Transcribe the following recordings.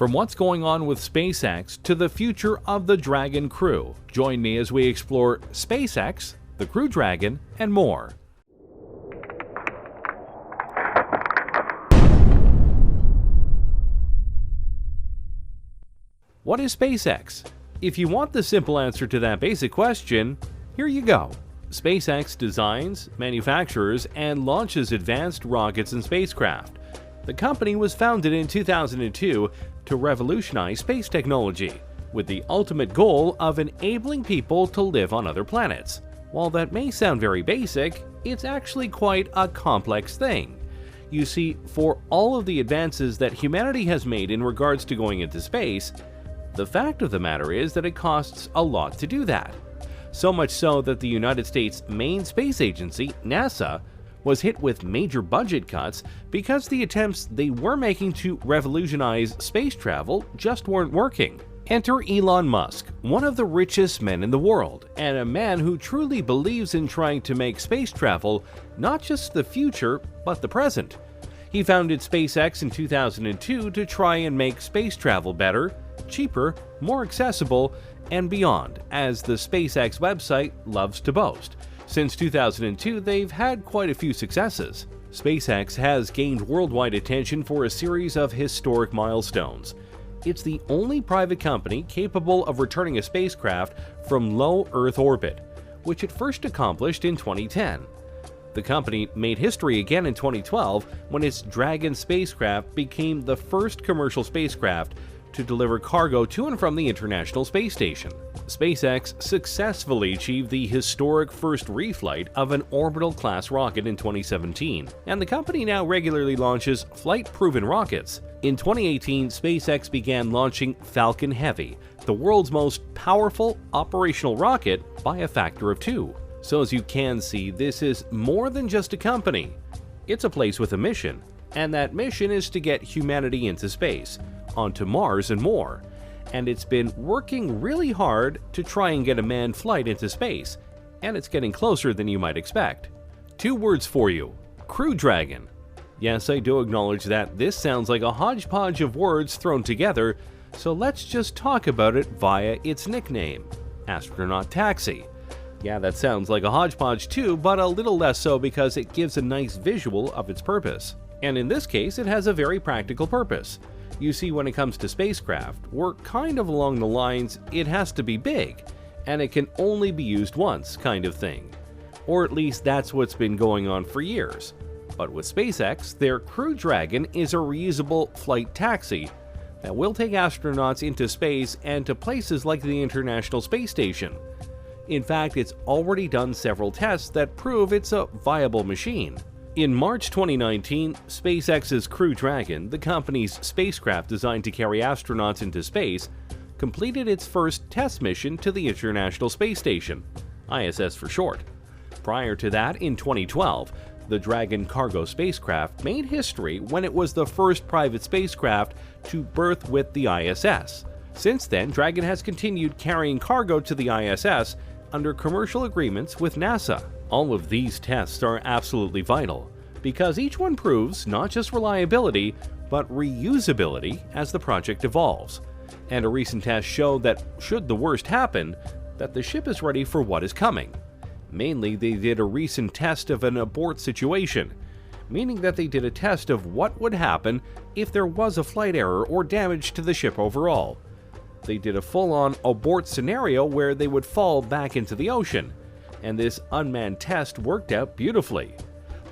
From what's going on with SpaceX to the future of the Dragon crew, join me as we explore SpaceX, the Crew Dragon, and more. What is SpaceX? If you want the simple answer to that basic question, here you go. SpaceX designs, manufactures, and launches advanced rockets and spacecraft. The company was founded in 2002 to revolutionize space technology, with the ultimate goal of enabling people to live on other planets. While that may sound very basic, it's actually quite a complex thing. You see, for all of the advances that humanity has made in regards to going into space, the fact of the matter is that it costs a lot to do that. So much so that the United States' main space agency, NASA, was hit with major budget cuts because the attempts they were making to revolutionize space travel just weren't working. Enter Elon Musk, one of the richest men in the world, and a man who truly believes in trying to make space travel not just the future, but the present. He founded SpaceX in 2002 to try and make space travel better, cheaper, more accessible, and beyond, as the SpaceX website loves to boast. Since 2002, they've had quite a few successes. SpaceX has gained worldwide attention for a series of historic milestones. It's the only private company capable of returning a spacecraft from low Earth orbit, which it first accomplished in 2010. The company made history again in 2012 when its Dragon spacecraft became the first commercial spacecraft to deliver cargo to and from the International Space Station. SpaceX successfully achieved the historic first reflight of an orbital-class rocket in 2017, and the company now regularly launches flight-proven rockets. In 2018, SpaceX began launching Falcon Heavy, the world's most powerful operational rocket, by a factor of 2. So as you can see, this is more than just a company. It's a place with a mission, and that mission is to get humanity into space, onto Mars and more. And it's been working really hard to try and get a manned flight into space, and it's getting closer than you might expect. 2 words for you: Crew Dragon. Yes, I do acknowledge that this sounds like a hodgepodge of words thrown together, so let's just talk about it via its nickname, Astronaut Taxi. Yeah, that sounds like a hodgepodge too, but a little less so because it gives a nice visual of its purpose. And in this case, it has a very practical purpose. You see, when it comes to spacecraft, we're kind of along the lines, it has to be big, and it can only be used once kind of thing. Or at least that's what's been going on for years. But with SpaceX, their Crew Dragon is a reusable flight taxi that will take astronauts into space and to places like the International Space Station. In fact, it's already done several tests that prove it's a viable machine. In March 2019, SpaceX's Crew Dragon, the company's spacecraft designed to carry astronauts into space, completed its first test mission to the International Space Station, ISS for short. Prior to that, in 2012, the Dragon cargo spacecraft made history when it was the first private spacecraft to berth with the ISS. Since then, Dragon has continued carrying cargo to the ISS under commercial agreements with NASA. All of these tests are absolutely vital, because each one proves not just reliability, but reusability as the project evolves. And a recent test showed that should the worst happen, that the ship is ready for what is coming. Mainly, they did a recent test of an abort situation, meaning that they did a test of what would happen if there was a flight error or damage to the ship overall. They did a full-on abort scenario where they would fall back into the ocean, and this unmanned test worked out beautifully.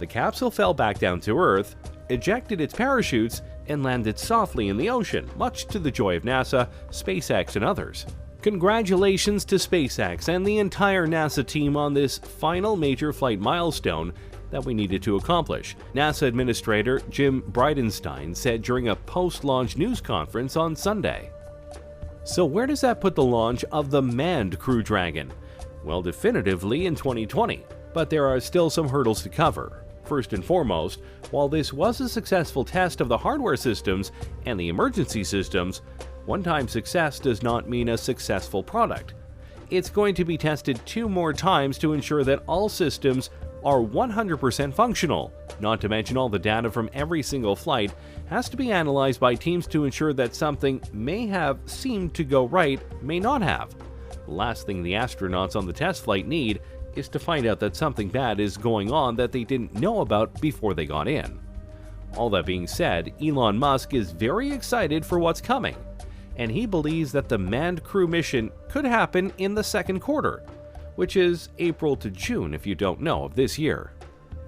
The capsule fell back down to Earth, ejected its parachutes, and landed softly in the ocean, much to the joy of NASA, SpaceX, and others. Congratulations to SpaceX and the entire NASA team on this final major flight milestone that we needed to accomplish, NASA Administrator Jim Bridenstine said during a post-launch news conference on Sunday. So where does that put the launch of the manned Crew Dragon? Well, definitively in 2020, but there are still some hurdles to cover. First and foremost, while this was a successful test of the hardware systems and the emergency systems, one-time success does not mean a successful product. It's going to be tested 2 more times to ensure that all systems are 100% functional. Not to mention all the data from every single flight has to be analyzed by teams to ensure that something may have seemed to go right may not have. The last thing the astronauts on the test flight need is to find out that something bad is going on that they didn't know about before they got in. All that being said, Elon Musk is very excited for what's coming, and he believes that the manned crew mission could happen in the second quarter, which is April to June if you don't know, of this year.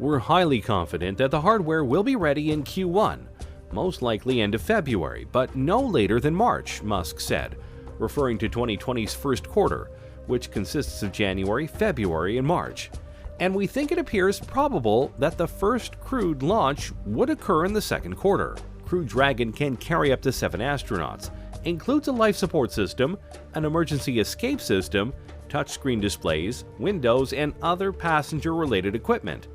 We're highly confident that the hardware will be ready in Q1, most likely end of February, but no later than March, Musk said, referring to 2020's first quarter, which consists of January, February, and March. And we think it appears probable that the first crewed launch would occur in the second quarter. Crew Dragon can carry up to 7 astronauts, includes a life support system, an emergency escape system, touchscreen displays, windows, and other passenger-related equipment.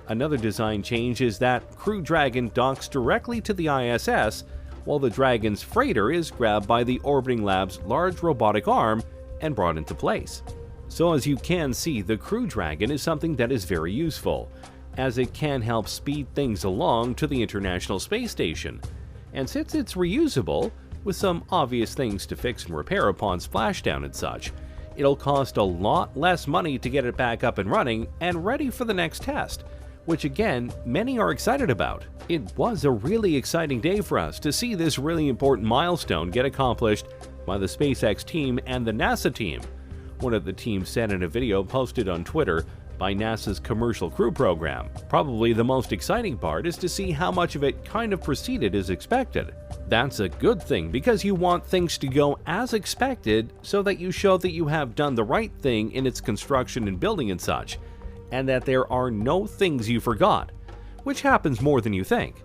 Another design change is that Crew Dragon docks directly to the ISS, while the Dragon's freighter is grabbed by the orbiting lab's large robotic arm and brought into place. So as you can see, the Crew Dragon is something that is very useful, as it can help speed things along to the International Space Station. And since it's reusable, with some obvious things to fix and repair upon splashdown and such, it'll cost a lot less money to get it back up and running and ready for the next test, which again, many are excited about. It was a really exciting day for us to see this really important milestone get accomplished by the SpaceX team and the NASA team. One of the teams said in a video posted on Twitter by NASA's Commercial Crew Program. Probably the most exciting part is to see how much of it kind of proceeded as expected. That's a good thing because you want things to go as expected so that you show that you have done the right thing in its construction and building and such, and that there are no things you forgot, which happens more than you think.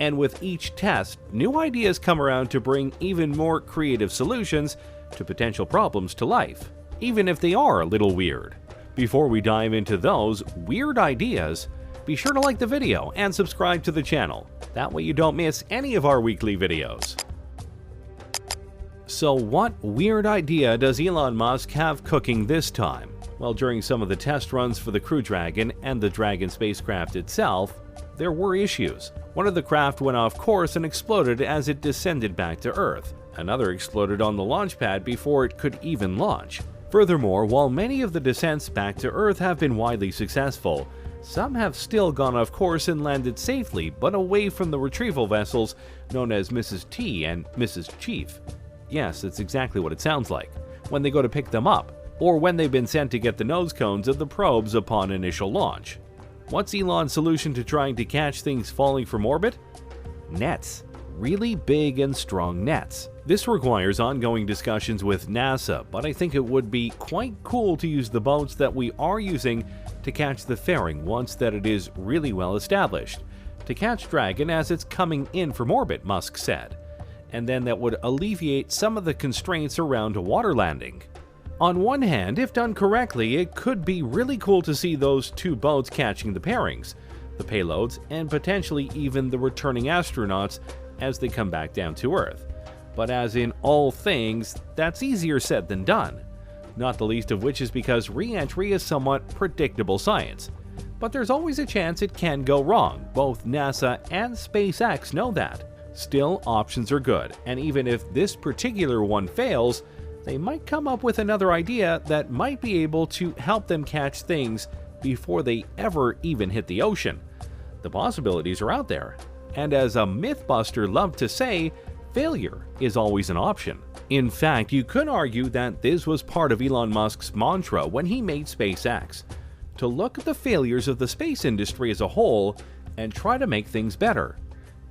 And with each test, new ideas come around to bring even more creative solutions to potential problems to life, even if they are a little weird. Before we dive into those weird ideas, be sure to like the video and subscribe to the channel. That way you don't miss any of our weekly videos. So what weird idea does Elon Musk have cooking this time? Well, during some of the test runs for the Crew Dragon and the Dragon spacecraft itself, there were issues. One of the craft went off course and exploded as it descended back to Earth. Another exploded on the launch pad before it could even launch. Furthermore, while many of the descents back to Earth have been widely successful, some have still gone off course and landed safely, but away from the retrieval vessels known as Mrs. T and Mrs. Chief. Yes, it's exactly what it sounds like, when they go to pick them up, or when they've been sent to get the nose cones of the probes upon initial launch. What's Elon's solution to trying to catch things falling from orbit? Nets. Really big and strong nets. This requires ongoing discussions with NASA, but I think it would be quite cool to use the boats that we are using to catch the fairing once that it is really well established, to catch Dragon as it's coming in from orbit, Musk said, and then that would alleviate some of the constraints around a water landing. On one hand, if done correctly, it could be really cool to see those two boats catching the pairings, the payloads, and potentially even the returning astronauts as they come back down to Earth. But as in all things, that's easier said than done, not the least of which is because re-entry is somewhat predictable science. But there's always a chance it can go wrong. Both NASA and SpaceX know that. Still, options are good, and even if this particular one fails, they might come up with another idea that might be able to help them catch things before they ever even hit the ocean. The possibilities are out there, and as a Mythbuster loved to say, failure is always an option. In fact, you could argue that this was part of Elon Musk's mantra when he made SpaceX, to look at the failures of the space industry as a whole and try to make things better.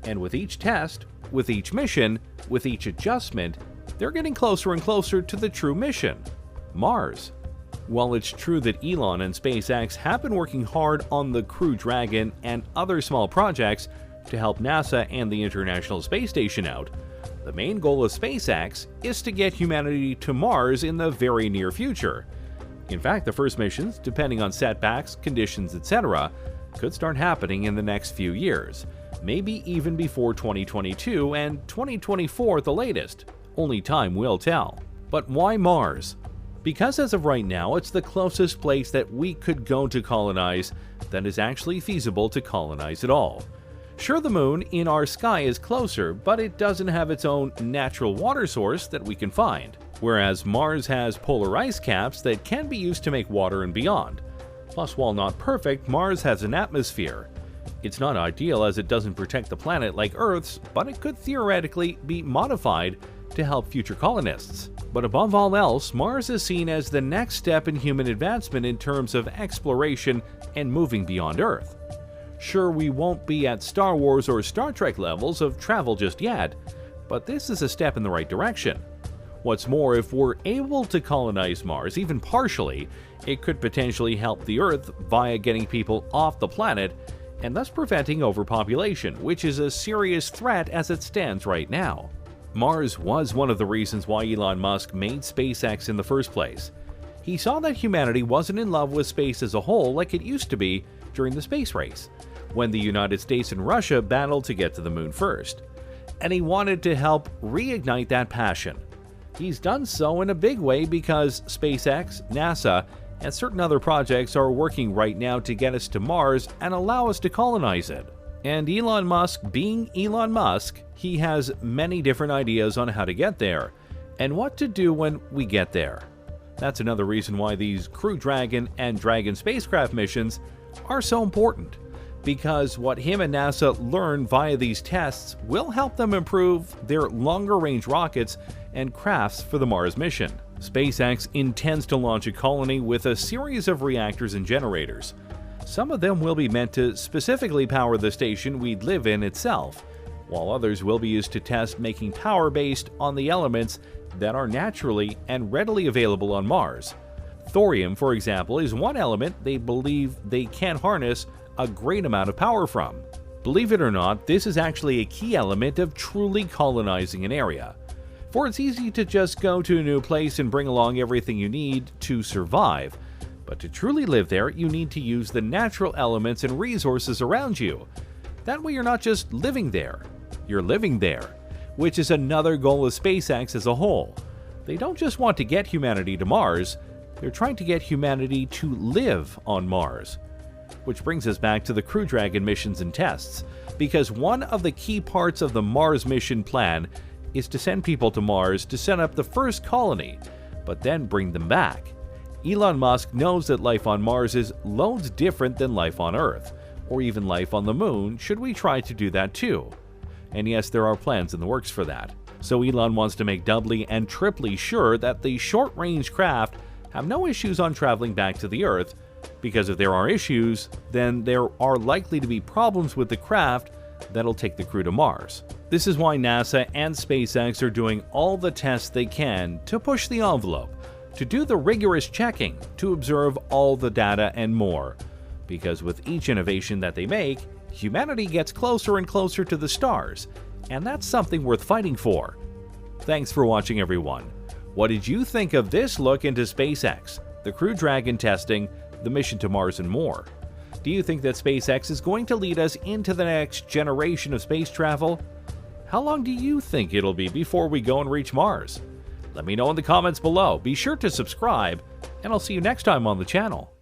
And with each test, with each mission, with each adjustment, they're getting closer and closer to the true mission, Mars. While it's true that Elon and SpaceX have been working hard on the Crew Dragon and other small projects to help NASA and the International Space Station out, the main goal of SpaceX is to get humanity to Mars in the very near future. In fact, the first missions, depending on setbacks, conditions, etc., could start happening in the next few years, maybe even before 2022 and 2024 at the latest. Only time will tell. But why Mars? Because as of right now, it's the closest place that we could go to colonize that is actually feasible to colonize at all. Sure, the moon in our sky is closer, but it doesn't have its own natural water source that we can find, whereas Mars has polar ice caps that can be used to make water and beyond. Plus, while not perfect, Mars has an atmosphere. It's not ideal as it doesn't protect the planet like Earth's, but it could theoretically be modified to help future colonists. But above all else, Mars is seen as the next step in human advancement in terms of exploration and moving beyond Earth. Sure, we won't be at Star Wars or Star Trek levels of travel just yet, but this is a step in the right direction. What's more, if we're able to colonize Mars, even partially, it could potentially help the Earth via getting people off the planet and thus preventing overpopulation, which is a serious threat as it stands right now. Mars was one of the reasons why Elon Musk made SpaceX in the first place. He saw that humanity wasn't in love with space as a whole like it used to be during the space race, when the United States and Russia battled to get to the moon first, and he wanted to help reignite that passion. He's done so in a big way because SpaceX, NASA, and certain other projects are working right now to get us to Mars and allow us to colonize it. And Elon Musk, being Elon Musk, he has many different ideas on how to get there, and what to do when we get there. That's another reason why these Crew Dragon and Dragon spacecraft missions are so important, because what him and NASA learn via these tests will help them improve their longer-range rockets and crafts for the Mars mission. SpaceX intends to launch a colony with a series of reactors and generators. Some of them will be meant to specifically power the station we'd live in itself, while others will be used to test making power based on the elements that are naturally and readily available on Mars. Thorium, for example, is one element they believe they can harness a great amount of power from. Believe it or not, this is actually a key element of truly colonizing an area. For it's easy to just go to a new place and bring along everything you need to survive, but to truly live there, you need to use the natural elements and resources around you. That way you're not just living there, you're living there, which is another goal of SpaceX as a whole. They don't just want to get humanity to Mars, they're trying to get humanity to live on Mars. Which brings us back to the Crew Dragon missions and tests, because one of the key parts of the Mars mission plan is to send people to Mars to set up the first colony, but then bring them back. Elon Musk knows that life on Mars is loads different than life on Earth, or even life on the moon should we try to do that too. And yes, there are plans in the works for that. So Elon wants to make doubly and triply sure that the short-range craft have no issues on traveling back to the Earth, because if there are issues, then there are likely to be problems with the craft that'll take the crew to Mars. This is why NASA and SpaceX are doing all the tests they can to push the envelope, to do the rigorous checking, to observe all the data and more. Because with each innovation that they make, humanity gets closer and closer to the stars, and that's something worth fighting for. Thanks for watching, everyone. What did you think of this look into SpaceX, the Crew Dragon testing, the mission to Mars, and more? Do you think that SpaceX is going to lead us into the next generation of space travel? How long do you think it'll be before we go and reach Mars? Let me know in the comments below. Be sure to subscribe, and I'll see you next time on the channel.